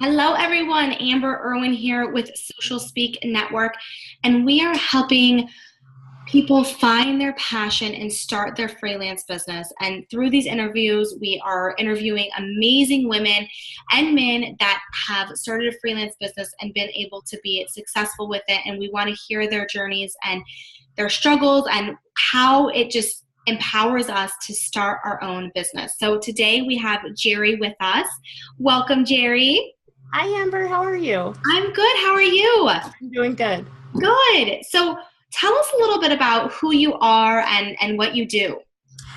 Hello, everyone. Amber Irwin here with Social Speak Network, and we are helping people find their passion and start their freelance business. And through these interviews, we are interviewing amazing women and men that have started a freelance business and been able to be successful with it. And we want to hear their journeys and their struggles and how it just empowers us to start our own business. So today we have Jeri with us. Welcome, Jeri. Hi, Amber. How are you? I'm good. How are you? I'm doing good. Good. So tell us a little bit about who you are and what you do.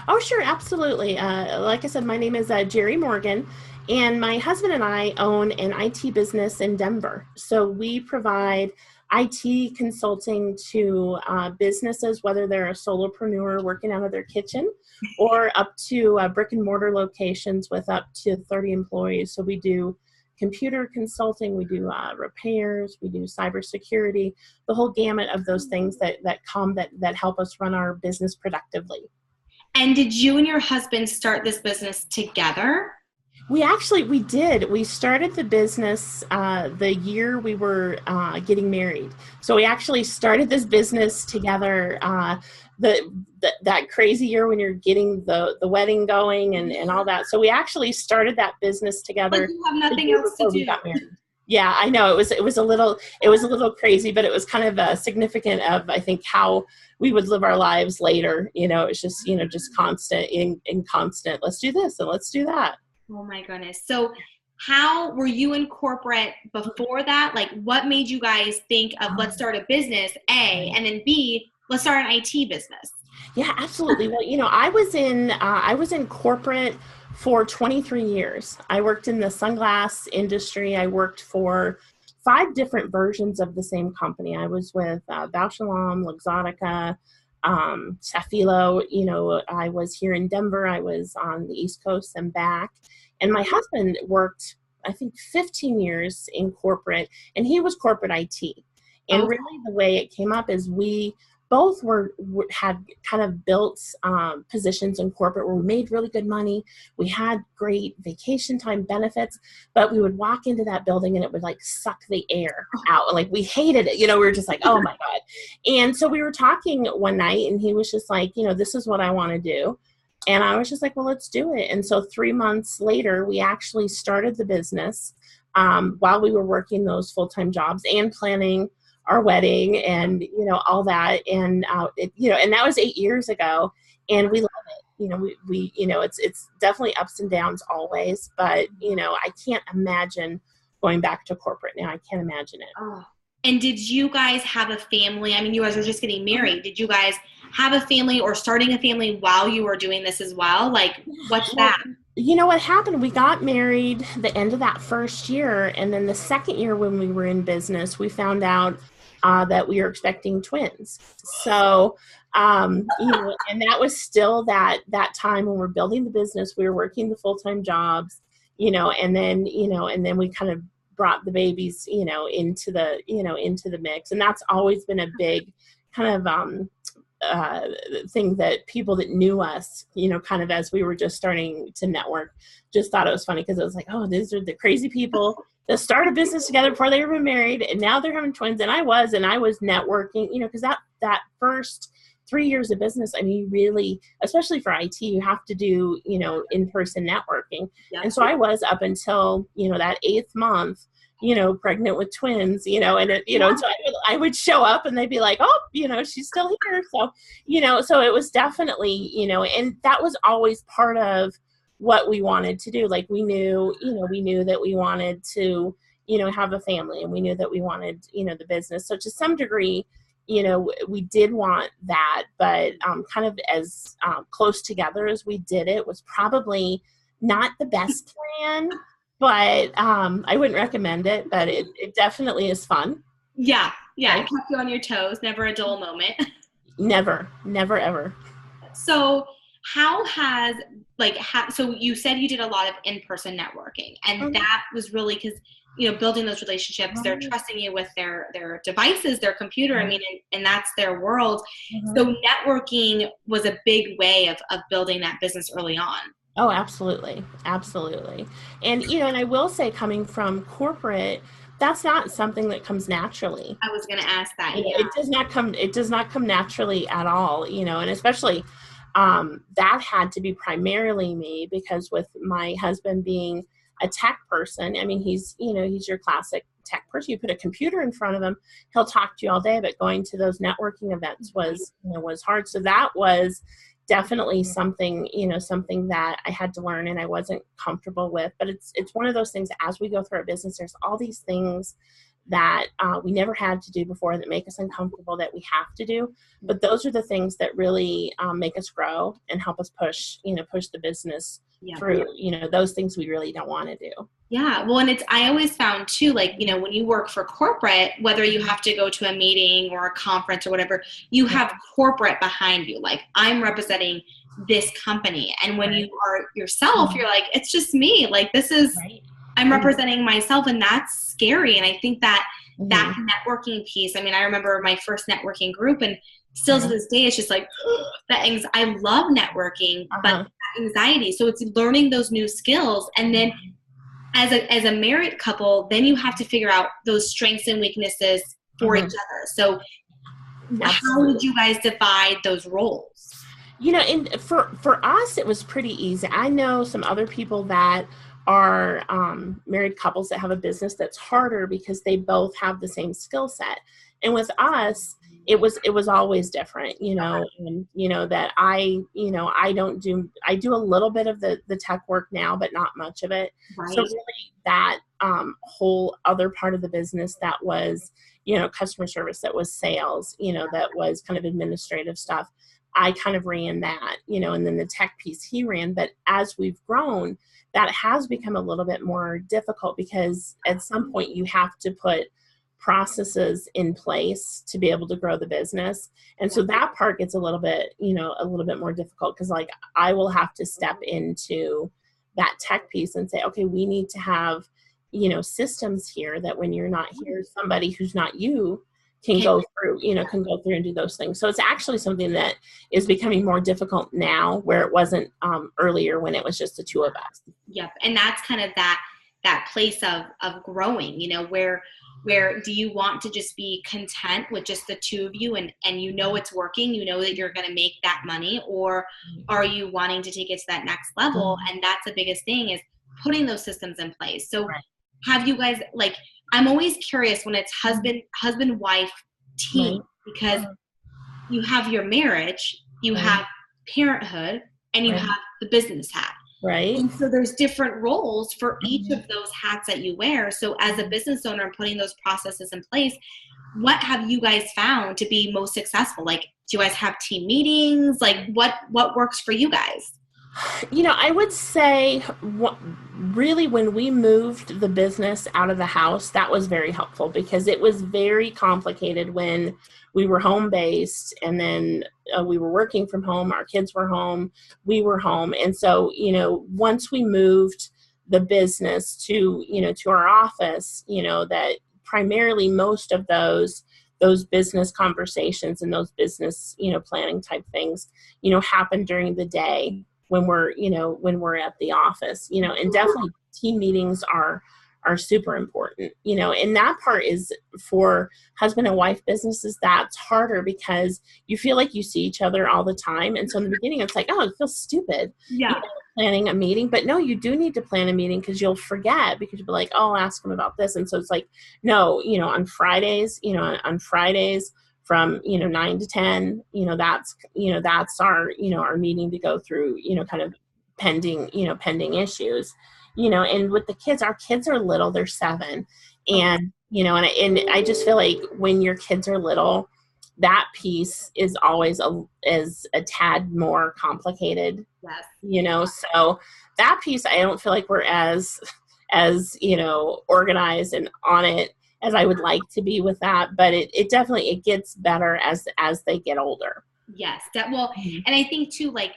Oh, sure. Absolutely. Like I said, my name is Jeri Morgan, and my husband and I own an IT business in Denver. So we provide IT consulting to businesses, whether they're a solopreneur working out of their kitchen or up to brick and mortar locations with up to 30 employees. So we do computer consulting, we do repairs, we do cybersecurity, the whole gamut of those things that help us run our business productively. And did you and your husband start this business together? We did. We started the business the year we were getting married. So we actually started this business together that crazy year when you're getting the wedding going and all that. So we actually started that business together. Like you have nothing else to do. Yeah, I know it was a little crazy, but it was kind of significant of, I think, how we would live our lives later. It's just just constant in constant. Let's do this and let's do that. Oh my goodness. So how were you in corporate before that? Like what made you guys think of let's start a business, A, and then B, let's start an IT business? Yeah, absolutely. Well, I was in corporate for 23 years. I worked in the sunglass industry. I worked for 5 different versions of the same company. I was with Bausch & Lomb, Luxottica, Safilo. I was here in Denver. I was on the East Coast and back. And my husband worked, I think, 15 years in corporate, and he was corporate IT. And really the way it came up is we both had kind of built positions in corporate where we made really good money. We had great vacation time benefits, but we would walk into that building and it would like suck the air out. Like we hated it. We were just like, oh my God. And so we were talking one night and he was just like, this is what I want to do. And I was just like, well, let's do it. And so 3 months later, we actually started the business while we were working those full-time jobs and planning our wedding and, all that. And, and that was 8 years ago and we love it. It's definitely ups and downs always, but, I can't imagine going back to corporate now. I can't imagine it. Oh. And did you guys have a family? I mean, you guys were just getting married. Did you guys have a family or starting a family while you were doing this as well? Like, what's that? What happened? We got married the end of that first year. And then the second year when we were in business, we found out that we were expecting twins. So, and that was still that time when we're building the business, we were working the full-time jobs, and then we kind of brought the babies, into the mix. And that's always been a big kind of, thing that people that knew us, kind of as we were just starting to network, just thought it was funny because it was like, oh, these are the crazy people that started a business together before they were married, and now they're having twins. And I was networking, because that first 3 years of business, I mean, really, especially for IT, you have to do, in-person networking. Yep. And so I was up until, that 8th month, pregnant with twins, and it, so I would show up and they'd be like, oh, she's still here. So, so it was definitely, and that was always part of what we wanted to do. Like we knew that we wanted to, have a family, and we knew that we wanted, the business. So to some degree, we did want that, but kind of as close together as we did it was probably not the best plan. But I wouldn't recommend it, but it definitely is fun. Yeah. It kept you on your toes. Never a dull moment. Never, ever. So how has, so you said you did a lot of in-person networking, and that was really because, building those relationships, they're trusting you with their devices, their computer. I mean, and that's their world. So networking was a big way of building that business early on. Oh, absolutely. Absolutely. And, and I will say coming from corporate, that's not something that comes naturally. I was going to ask that. It does not come naturally at all, and especially that had to be primarily me because with my husband being a tech person, I mean, he's your classic tech person. You put a computer in front of him, he'll talk to you all day, but going to those networking events was hard. So that was definitely something that I had to learn and I wasn't comfortable with. But it's one of those things, as we go through our business, there's all these things that we never had to do before that make us uncomfortable that we have to do. But those are the things that really make us grow and help us push the business through, those things we really don't want to do. Yeah. Well, and I always found too, like, when you work for corporate, whether you have to go to a meeting or a conference or whatever, you have corporate behind you. Like, I'm representing this company. And when you are yourself, you're like, it's just me. Like, this is, I'm representing myself, and that's scary. And I think that that networking piece, I mean, I remember my first networking group, and still to this day, it's just like I love networking, but anxiety. So it's learning those new skills. And then as a married couple, then you have to figure out those strengths and weaknesses for each other. So how would you guys divide those roles? And for us, it was pretty easy. I know some other people that are married couples that have a business that's harder because they both have the same skill set. And with us, it was always different, and that I do a little bit of the tech work now, but not much of it. So really that whole other part of the business that was, customer service, that was sales, that was kind of administrative stuff, I kind of ran that, and then the tech piece he ran. But as we've grown, that has become a little bit more difficult because at some point you have to put processes in place to be able to grow the business. And so that part gets a little bit more difficult because like I will have to step into that tech piece and say, okay, we need to have, systems here that when you're not here, somebody who's not you can go through and do those things. So it's actually something that is becoming more difficult now where it wasn't earlier when it was just the two of us. Yep. And that's kind of that place of growing, where do you want to just be content with just the two of you and it's working, that you're going to make that money, or are you wanting to take it to that next level? And that's the biggest thing, is putting those systems in place. So have you guys, like, I'm always curious when it's husband, wife, team, because you have your marriage, you have parenthood, and you have the business hat. Right. And so there's different roles for each of those hats that you wear. So as a business owner and putting those processes in place, what have you guys found to be most successful? Like, do you guys have team meetings? Like, what works for you guys? I would say really when we moved the business out of the house, that was very helpful because it was very complicated when we were home-based and then we were working from home, our kids were home, we were home. And so, once we moved the business to our office, that primarily most of those business conversations and those business, planning type things, happen during the day when we're at the office, and definitely team meetings are super important, and that part is for husband and wife businesses. That's harder because you feel like you see each other all the time. And so in the beginning, it's like, oh, it feels stupid. Planning a meeting, but no, you do need to plan a meeting because you'll forget because you'll be like, oh, I'll ask them about this. And so it's like, no, on Fridays, from 9 to 10, that's our meeting to go through kind of pending issues, and with the kids, our kids are little, they're 7, and and I just feel like when your kids are little, that piece is always a tad more complicated. So that piece, I don't feel like we're as organized and on it as I would like to be with that, but it definitely gets better as they get older. Yes, and I think too, like,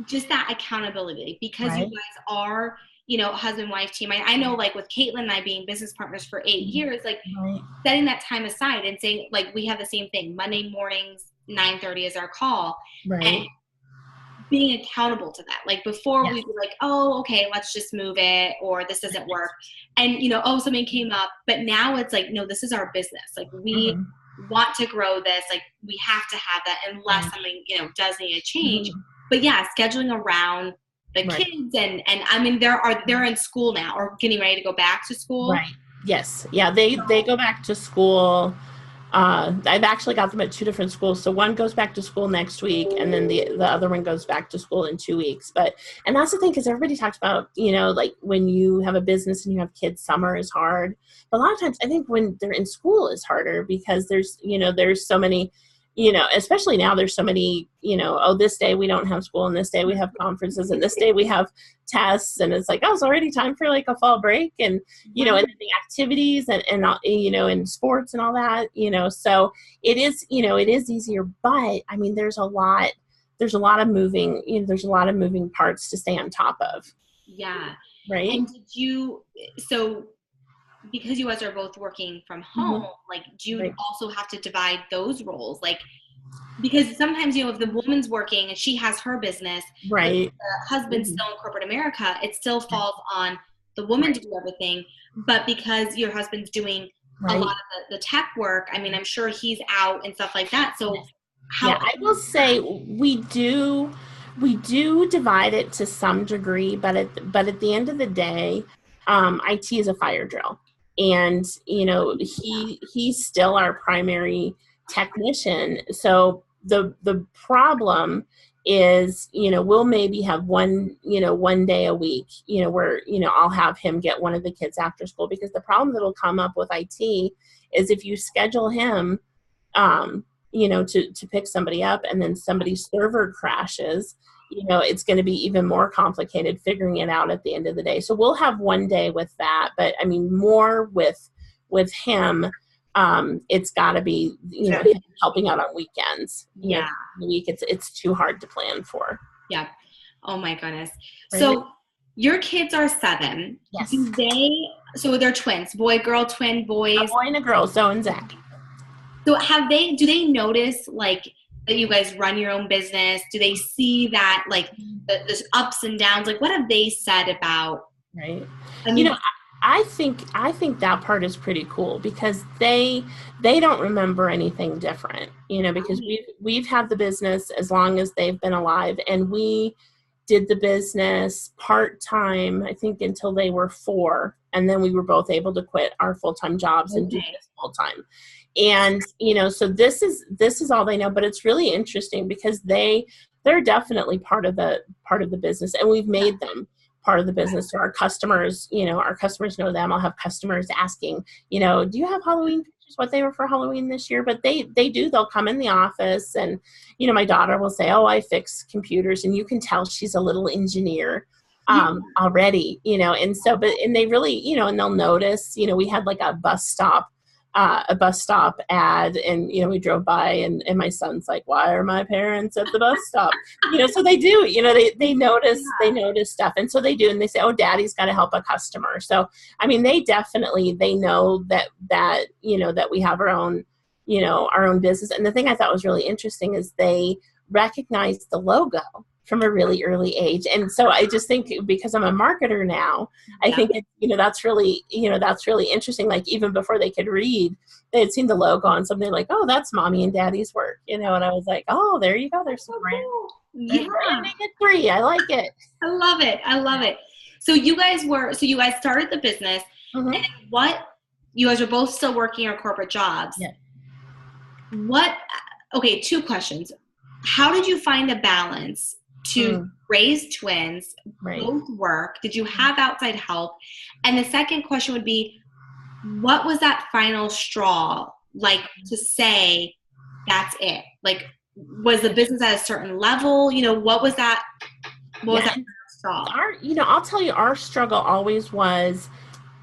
just that accountability, because you guys are, husband, wife team. I know, like, with Caitlin and I being business partners for 8 years, like setting that time aside and saying, like, we have the same thing, Monday mornings, 9:30 is our call. And being accountable to that. Like before Yes. we'd be like, oh, okay, let's just move it, or this doesn't work. And, oh, something came up, but now it's like, no, this is our business. Like we want to grow this. Like we have to have that unless something, does need to change. But yeah, scheduling around the kids and I mean, they're in school now or getting ready to go back to school. Right. Yes. Yeah. They go back to school. I've actually got them at 2 different schools. So one goes back to school next week, and then the other one goes back to school in 2 weeks. And that's the thing, because everybody talks about, like when you have a business and you have kids, summer is hard. But a lot of times I think when they're in school is harder because there's so many, especially now there's so many, this day we don't have school, and this day we have conferences, and this day we have tests, and it's like, oh, it's already time for like a fall break, and and the activities and and sports and all that, so it is easier. But I mean, there's a lot of moving, there's a lot of moving parts to stay on top of. Yeah. Right. And because you guys are both working from home, like do you also have to divide those roles? Like, because sometimes, if the woman's working and she has her business, right, the husband's still in corporate America, it still falls on the woman to do everything. But because your husband's doing a lot of the tech work, I mean, I'm sure he's out and stuff like that. So I will say we do divide it to some degree, but at the end of the day, IT is a fire drill. And, he's still our primary technician. So the problem is, we'll maybe have one day a week, where, I'll have him get one of the kids after school, because the problem that'll come up with IT is if you schedule him, to pick somebody up and then somebody's server crashes, it's going to be even more complicated figuring it out at the end of the day. So we'll have one day with that, but I mean, more with him, it's got to be, him helping out on weekends. The week it's too hard to plan for. Yeah. Oh my goodness. Right. So your kids are 7. Yes. So they're twins, boy, girl, twin boys. A boy and a girl, Zoe and Zach. So do they notice like that you guys run your own business? Do they see that like the ups and downs? Like what have they said about? Right. I mean, I think that part is pretty cool because they don't remember anything different, because we've had the business as long as they've been alive, and we did the business part-time, I think, until they were 4. And then we were both able to quit our full-time jobs and do this full-time. And, so this is all they know, but it's really interesting because they're definitely part of the business, and we've made them part of the business. So our customers know them. I'll have customers asking, do you have Halloween pictures, what they were for Halloween this year? But they'll come in the office, and, my daughter will say, oh, I fix computers, and you can tell she's a little engineer already, and they really, and they'll notice, we had like a bus stop ad, and we drove by, and my son's like, why are my parents at the bus stop? So they do, they notice stuff, and so they do, and they say, oh, daddy's got to help a customer. So I mean, they know that we have our own business. And the thing I thought was really interesting is they recognized the logo from a really early age. And so I just think, because I'm a marketer now, I think that's really interesting. Like even before they could read, they had seen the logo on something, like, oh, that's mommy and daddy's work, and I was like, oh, there you go. There's some branding at 3. I like it. I love it. So you guys started the business, and you guys are both still working your corporate jobs. Yeah. Okay, 2 questions. How did you find a balance to raise twins, both work? Did you have outside help? And the second question would be, what was that final straw like to say, that's it? Like, was the business at a certain level? What was that? What was that straw? I'll tell you, our struggle always was,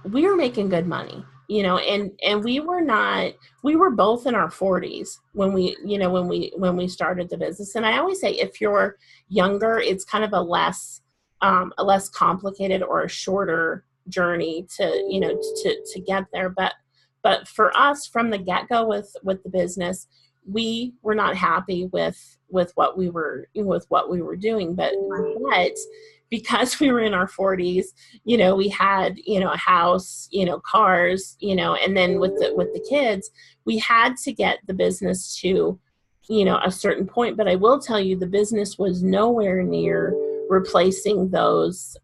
we were making good money. And we were both in our 40s when we started the business. And I always say, if you're younger, it's kind of a less complicated or a shorter journey to get there. But for us, from the get-go with the business, we were not happy with what we were doing. But because we were in our 40s, we had, a house, cars, and then with the kids, we had to get the business to, a certain point. But I will tell you, the business was nowhere near replacing those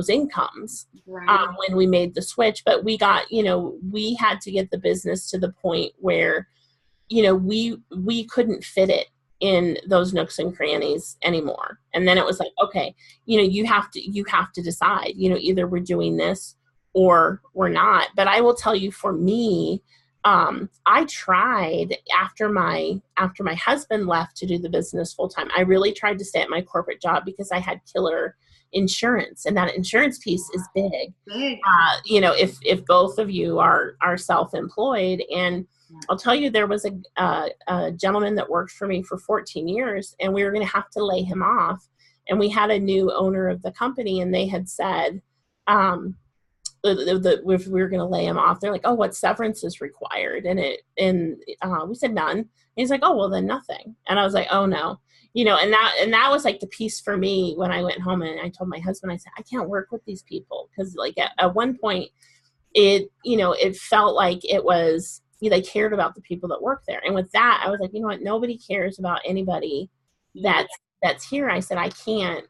incomes when we made the switch. But we got, we had to get the business to the point where, we couldn't fit it in those nooks and crannies anymore. And then it was like, okay, you have to decide, either we're doing this or we're not. But I will tell you, for me, I tried after my husband left to do the business full time. I really tried to stay at my corporate job because I had killer insurance, and that insurance piece is big. If both of you are self-employed. And I'll tell you, there was a gentleman that worked for me for 14 years, and we were going to have to lay him off. And we had a new owner of the company, and they had said, if we were going to lay him off, they're like, oh, what severance is required? And we said none. And he's like, oh, well, then nothing. And I was like, oh no, and that was like the piece for me when I went home, and I told my husband, I said, I can't work with these people. Cause like at one point it felt like it was, they cared about the people that work there. And with that, I was like, you know what? Nobody cares about anybody that's here. I said, I can't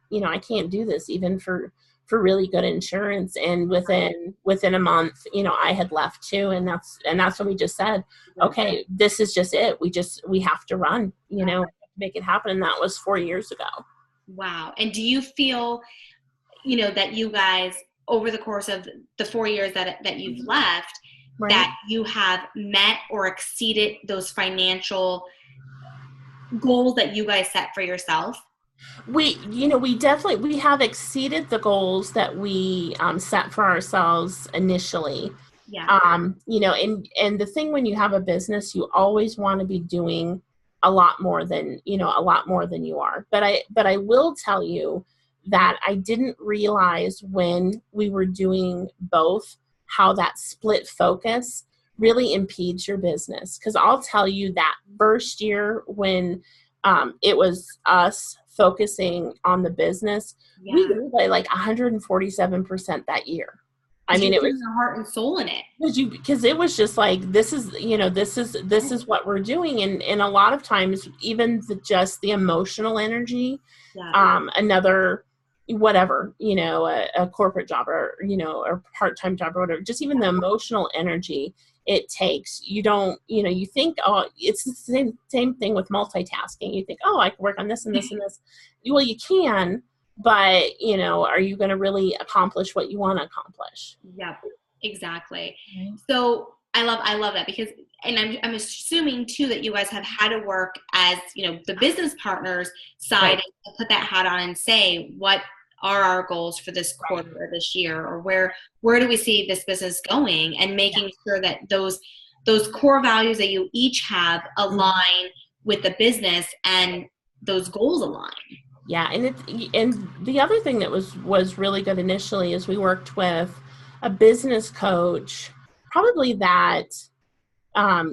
do this even for really good insurance. And within a month, I had left too. And that's when we just said, okay, this is just it. We have to run, make it happen. And that was 4 years ago. Wow. And do you feel, that you guys, over the course of the 4 years that you've left, right, that you have met or exceeded those financial goals that you guys set for yourself? We have exceeded the goals that we set for ourselves initially. Yeah. And the thing, when you have a business, you always want to be doing a lot more than you are. But I will tell you that I didn't realize when we were doing both how that split focus really impedes your business. Because I'll tell you, that first year when it was us focusing on the business, we grew by like 147% that year. I mean, it was your heart and soul in it. Because it was just like, this is what we're doing. And a lot of times, even just the emotional energy, another, whatever, a corporate job or part-time job or whatever, just even the emotional energy it takes, you think, oh, it's the same thing with multitasking. You think, oh, I can work on this and this and this. Well, you can, but are you going to really accomplish what you want to accomplish? Yep, exactly. Mm-hmm. So I love that, because, and I'm assuming too that you guys have had to work as, the business partners side, right, to put that hat on and say, what are our goals for this quarter or this year, or where do we see this business going, and making sure that those core values that you each have align with the business and those goals align. Yeah. And the other thing that was really good initially is we worked with a business coach, probably that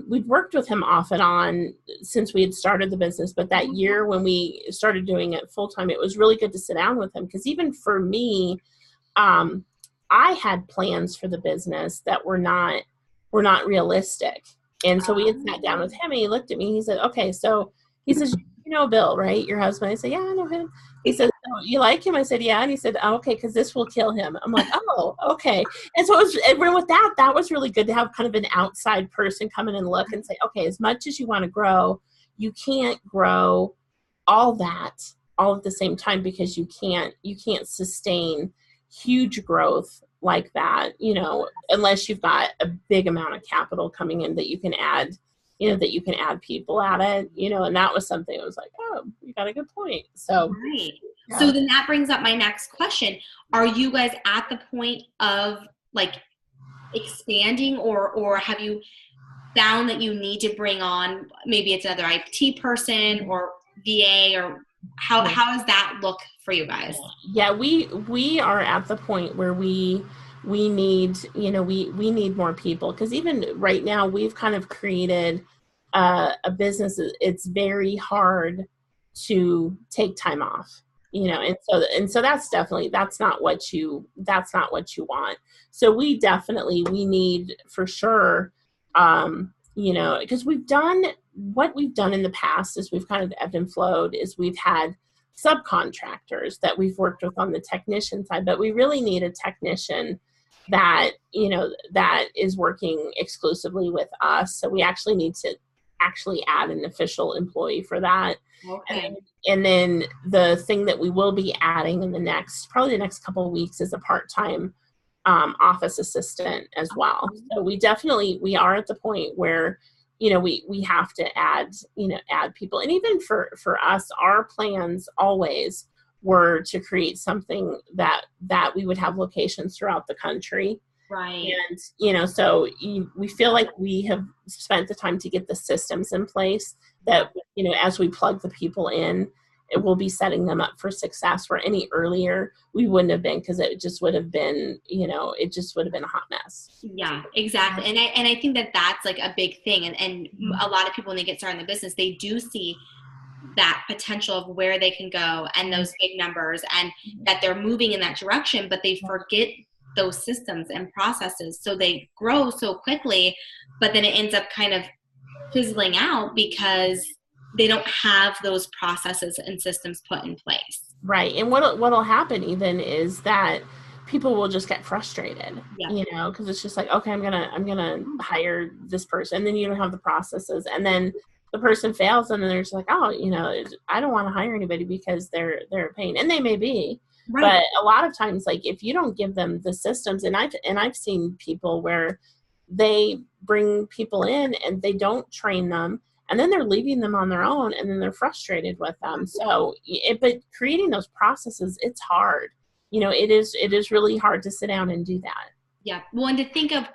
we'd worked with him off and on since we had started the business. But that year when we started doing it full time, it was really good to sit down with him. Because even for me, I had plans for the business that were not realistic. And so we had sat down with him, and he looked at me, and he said, okay, so he says, Bill, right? Your husband? I said, yeah, I know him. He said, oh, you like him? I said, yeah. And he said, oh, okay, because this will kill him. I'm like, oh, okay. And so with that was really good to have kind of an outside person come in and look and say, okay, as much as you want to grow, you can't grow all at the same time, because you can't sustain huge growth like that, unless you've got a big amount of capital coming in that you can add people at it, and that was something I was like, oh, you got a good point. So, right. Yeah. So then that brings up my next question. Are you guys at the point of like expanding, or have you found that you need to bring on, maybe it's another IT person or VA, or how does that look for you guys? Yeah, we are at the point where we need, we need more people, because even right now we've kind of created a business, it's very hard to take time off, and so that's not what you want. So we need for sure, because what we've done in the past is we've kind of ebbed and flowed, is we've had subcontractors that we've worked with on the technician side, but we really need a technician that is working exclusively with us. So we actually need to add an official employee for that. Okay. And then the thing that we will be adding in the next couple of weeks is a part-time office assistant as well. So we are at the point where, we have to add people. And even for us, our plans always were to create something that we would have locations throughout the country. Right. And, so we feel like we have spent the time to get the systems in place that, as we plug the people in, it will be setting them up for success, where any earlier we wouldn't have been, because it just would have been, a hot mess. Yeah, exactly. And I think that that's like a big thing. And a lot of people, when they get started in the business, they do see that potential of where they can go and those big numbers, and that they're moving in that direction, but they forget those systems and processes. So they grow so quickly, but then it ends up kind of fizzling out because they don't have those processes and systems put in place. Right. And what'll happen even is that people will just get frustrated, because it's just like, okay, I'm gonna hire this person, and then you don't have the processes, and then the person fails, and then they're just like, oh, I don't want to hire anybody because they're a pain, and they may be. Right. But a lot of times, like, if you don't give them the systems, and I've seen people where they bring people in and they don't train them, and then they're leaving them on their own, and then they're frustrated with them. So, but creating those processes, it's hard. It is really hard to sit down and do that. Yeah. Well, and to think of,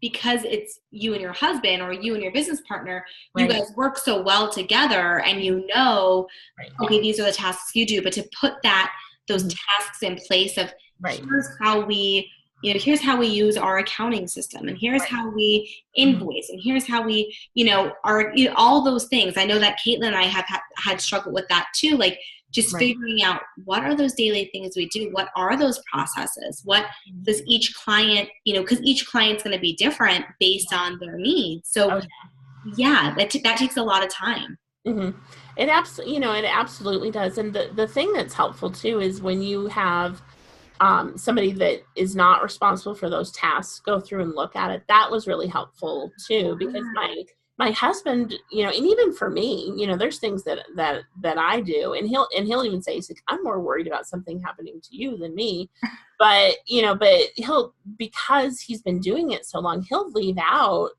because it's you and your husband, or you and your business partner, right, you guys work so well together, and right, okay, these are the tasks you do, but to put those tasks in place of, right, here's how we use our accounting system, and here's, right, how we invoice, and here's how we, all those things. I know that Caitlin and I have had struggled with that too, like just, right, figuring out what are those daily things we do, what are those processes, what does each client, because each client's going to be different based on their needs. So yeah, that takes a lot of time. Mm-hmm. It absolutely does. And the thing that's helpful too is when you have somebody that is not responsible for those tasks go through and look at it. That was really helpful too, because my husband, and even for me, there's things that I do, and he'll even say, he's like, I'm more worried about something happening to you than me. But, because he's been doing it so long, he'll leave out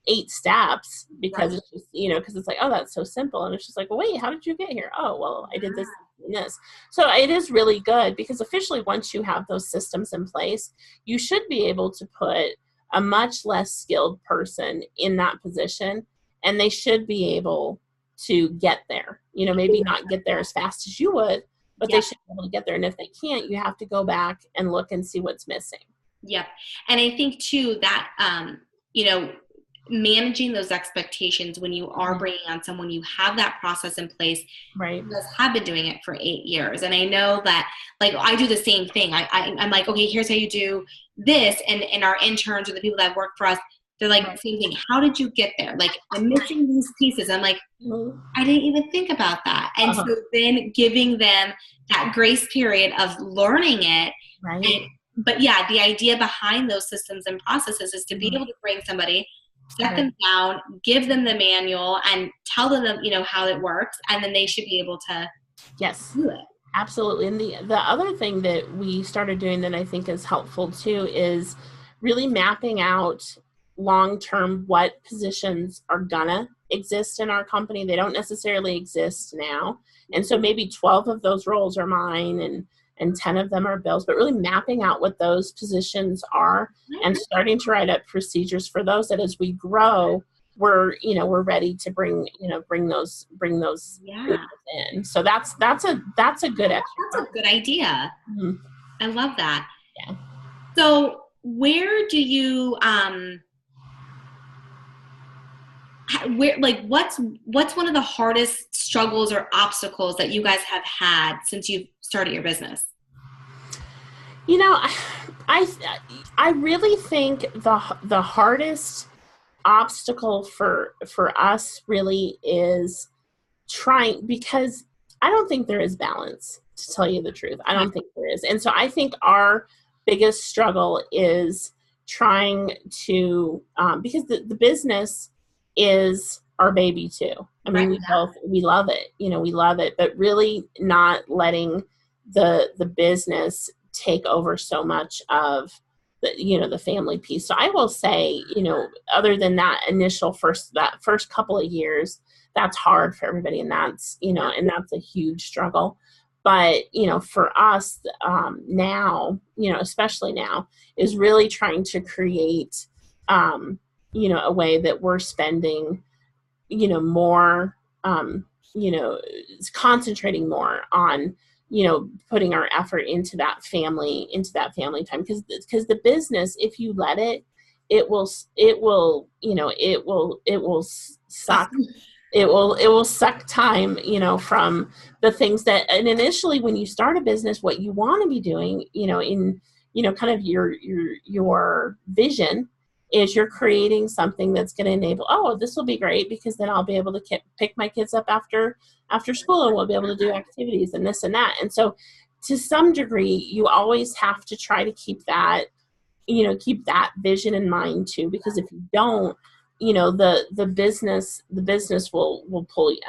8 steps because, right, it's just, because it's like, oh, that's so simple. And it's just like, well, wait, how did you get here? Oh, well, I did this and this. So it is really good, because officially, once you have those systems in place, you should be able to put a much less skilled person in that position, and they should be able to get there, maybe not get there as fast as you would, but they should be able to get there. And if they can't, you have to go back and look and see what's missing. Yep. And I think too that, managing those expectations when you are bringing on someone, you have that process in place. Right. You guys have been doing it for 8 years. And I know that, like, I do the same thing. I'm like, okay, here's how you do this. And our interns, or the people that work for us, they're like, right, same thing. How did you get there? Like, I'm missing these pieces. I'm like, I didn't even think about that. And so then giving them that grace period of learning it. Right. But yeah, the idea behind those systems and processes is to be able to bring somebody, set them down, give them the manual, and tell them, how it works, and then they should be able to do it. Absolutely. And the other thing that we started doing that I think is helpful too is really mapping out long-term what positions are gonna exist in our company. They don't necessarily exist now. And so maybe 12 of those roles are mine, and 10 of them are Bill's, but really mapping out what those positions are and starting to write up procedures for those, that as we grow, we're ready to bring those in. So that's a good exercise. That's a good idea. Mm-hmm. I love that. Yeah. So where do you what's one of the hardest struggles or obstacles that you guys have had since you've started your business? You know, I really think the hardest obstacle for us really is trying, because I don't think there is balance, to tell you the truth. I don't think there is. And so I think our biggest struggle is trying to, because the business is our baby too. I mean, we love it, we love it, but really not letting the business take over so much of the family piece. So I will say, other than that first couple of years, that's hard for everybody. And that's, and that's a huge struggle. But, for us now, especially now, is really trying to create, a way that we're spending, more, concentrating more on, putting our effort into that family time. Because the business, if you let it, it will suck. It will suck time, from the things that, and initially when you start a business, what you want to be doing, in, kind of your vision is you're creating something that's going to enable, oh, this will be great because then I'll be able to pick my kids up after school and we'll be able to do activities and this and that. And so to some degree, you always have to try to keep that vision in mind too, because if you don't, the business will pull you.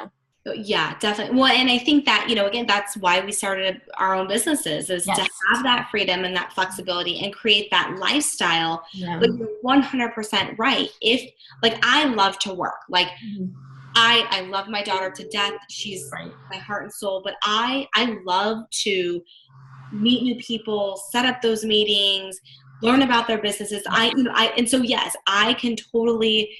Yeah, definitely. Well, and I think that, again, that's why we started our own businesses, is to have that freedom and that flexibility and create that lifestyle. Yeah. But you're 100% right. If, I love to work. I love my daughter to death. She's my heart and soul. But I love to meet new people, set up those meetings, learn about their businesses. And so, yes, I can totally,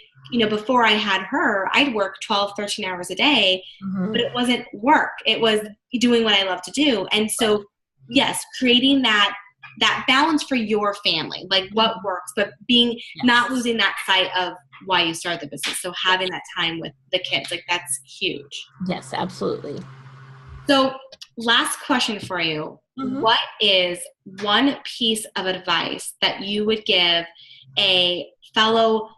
before I had her, I'd work 12, 13 hours a day, but it wasn't work. It was doing what I love to do. And so, yes, creating that balance for your family, what works, but not losing that sight of why you started the business. So having that time with the kids, that's huge. Yes, absolutely. So last question for you. What is one piece of advice that you would give a fellow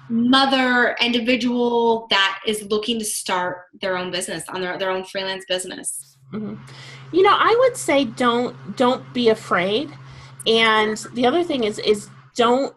mother, individual that is looking to start their own business, on their own freelance business? I would say don't be afraid. And the other thing is don't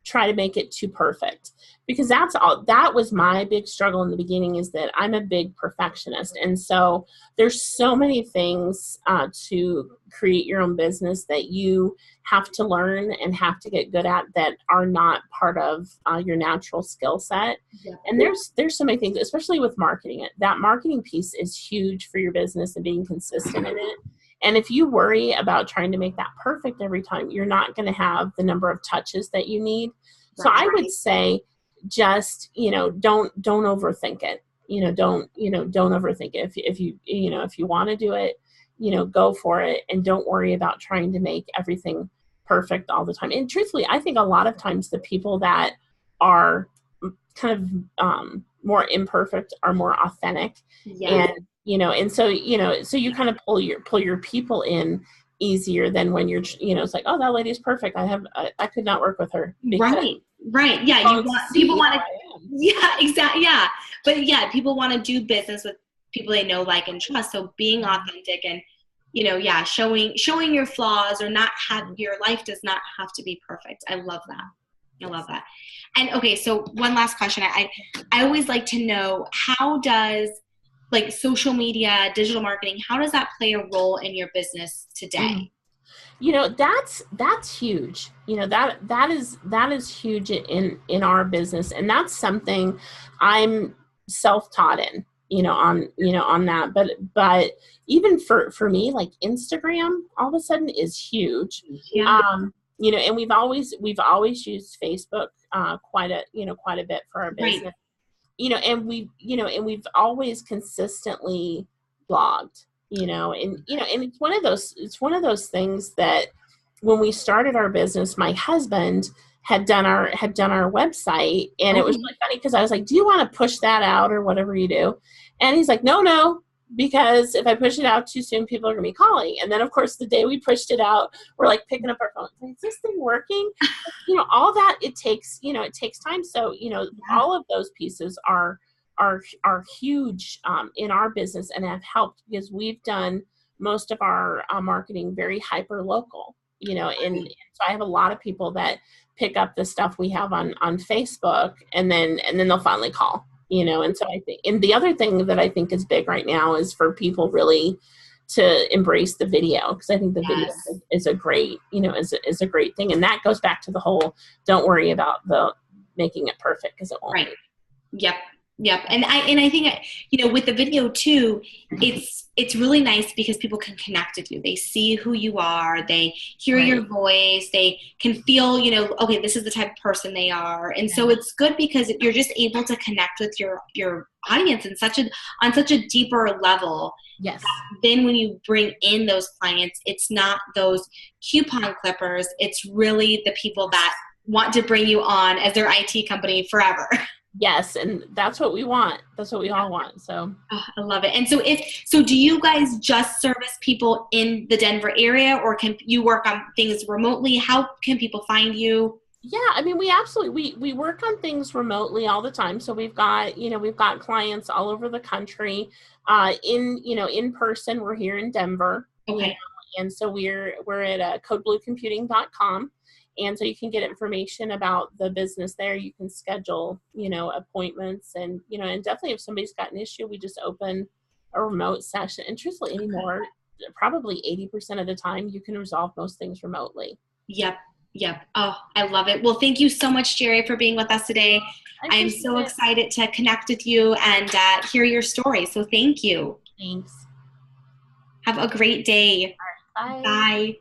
try to make it too perfect, because that was my big struggle in the beginning, is that I'm a big perfectionist. And so there's so many things to create your own business that you have to learn and have to get good at that are not part of your natural skill set. Yeah. And there's so many things, especially with marketing. That marketing piece is huge for your business and being consistent in it. And if you worry about trying to make that perfect every time, you're not going to have the number of touches that you need. So I would say just, don't overthink it. Don't overthink it. If you want to do it, go for it, and don't worry about trying to make everything perfect all the time. And truthfully, I think a lot of times the people that are kind of more imperfect are more authentic. Yeah. And so you kind of pull your people in easier than when you're, it's like, oh, that lady's perfect. I could not work with her. Right. Yeah. People want to, yeah, exactly. Yeah. But yeah, people want to do business with people they know, like, and trust. So being authentic and, showing your flaws, or not have, your life does not have to be perfect. I love that. I love that. And okay, so one last question. I always like to know, how does social media, digital marketing, how does that play a role in your business today? That's huge. That is huge in our business. And that's something I'm self-taught in, on that. But even for me, Instagram all of a sudden is huge. Yeah. And we've always used Facebook quite a bit for our business. Right. And we've always consistently blogged, and it's one of those things that when we started our business, my husband had done our website, and it was really funny because I was like, do you want to push that out or whatever you do? And he's like, no, because if I push it out too soon, people are going to be calling. And then, of course, the day we pushed it out, we're like picking up our phone. Is this thing working? All that, it takes time. So, all of those pieces are huge in our business and have helped because we've done most of our marketing very hyper local, and so I have a lot of people that pick up the stuff we have on Facebook and then they'll finally call. And so I think, and the other thing that I think is big right now is for people really to embrace the video, because I think the video is a great, is a great thing. And that goes back to the whole, don't worry about the making it perfect, because it won't. Right. Yep. And I think, with the video too, it's really nice because people can connect with you. They see who you are. They hear your voice. They can feel, okay, this is the type of person they are. And so it's good because you're just able to connect with your audience on such a deeper level. Yes. Then when you bring in those clients, it's not those coupon clippers. It's really the people that want to bring you on as their IT company forever. Yes, and that's what we want. That's what we all want. So I love it. And so do you guys just service people in the Denver area, or can you work on things remotely? How can people find you? Yeah, I mean, we absolutely, we work on things remotely all the time. So we've got clients all over the country. In person, we're here in Denver. Okay. And so we're at codebluecomputing.com. And so you can get information about the business there. You can schedule, appointments, and definitely if somebody's got an issue, we just open a remote session. And truthfully anymore, probably 80% of the time you can resolve most things remotely. Yep. Oh, I love it. Well, thank you so much, Jeri, for being with us today. I am so excited to connect with you and hear your story. So thank you. Thanks. Have a great day. All right, bye. Bye.